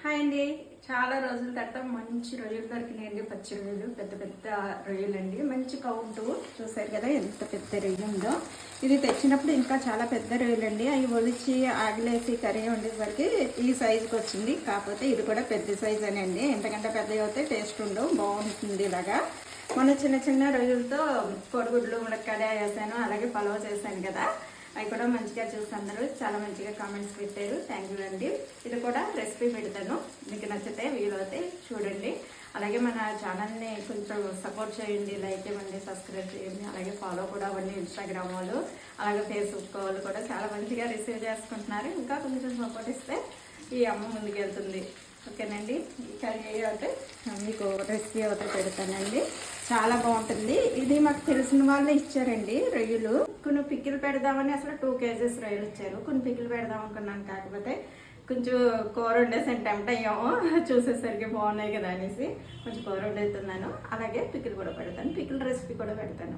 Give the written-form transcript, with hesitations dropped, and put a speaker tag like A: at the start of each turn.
A: Hi అండి. చాలా రోజుల తర్వాత మంచి రొయ్యలు దొరికినాయండి. పచ్చి రొయ్యలు, పెద్ద పెద్ద రొయ్యలు అండి. మంచి కౌంటు చూసారు కదా ఎంత పెద్ద రొయ్య ఉందో. ఇది తెచ్చినప్పుడు ఇంకా చాలా పెద్ద రొయ్యలు అండి. అవి ఒలిచి ఆగిలేసి కర్రీ వండేసరికి ఈ సైజుకి వచ్చింది. కాకపోతే ఇది కూడా పెద్ద సైజ్ అని అండి. ఎంతకంటే పెద్దవి అయితే టేస్ట్ ఉండవు, బాగుంటుంది ఇలాగా. మొన్న చిన్న చిన్న రొయ్యలతో కోడిగుడ్లు ములక్కాడ వేసాను, అలాగే పలావ్ చేశాను కదా. అవి కూడా మంచిగా చూసి అందరూ చాలా మంచిగా కామెంట్స్ పెట్టారు. థ్యాంక్ యూ అండి. ఇది కూడా రెసిపీ పెడతాను, మీకు నచ్చితే వీలైతే చూడండి. అలాగే మన ఛానల్ని కొంచెం సపోర్ట్ చేయండి, లైక్ ఇవ్వండి, సబ్స్క్రైబ్ చేయండి. అలాగే ఫాలో కూడా అవ్వండి. ఇన్స్టాగ్రామ్ వాళ్ళు అలాగే ఫేస్బుక్ వాళ్ళు కూడా చాలా మంచిగా రిసీవ్ చేసుకుంటున్నారు. ఇంకా కొంచెం సపోర్ట్ ఇస్తే ఈ అమ్మ ముందుకు వెళ్తుంది. ఓకేనండి. ఈ కర్రీ అయితే మీకు రెసిపీ అయితే పెడతానండి, చాలా బాగుంటుంది. ఇది మాకు తెలిసిన వాళ్ళే ఇచ్చారండి రొయ్యలు. కొన్ని పిక్కిలు పెడదామని అసలు 2 kgs రొయ్యలు ఇచ్చారు. కొన్ని పిక్కిలు పెడదాం అనుకున్నాను, కాకపోతే కొంచెం కూర వండేసాను, టెంప్ట్ అయ్యాము. చూసేసరికి బాగున్నాయి కదా అనేసి కొంచెం కూర వండుతున్నాను. అలాగే పిక్కిలు కూడా పెడతాను, పిక్కిల రెసిపీ కూడా పెడతాను.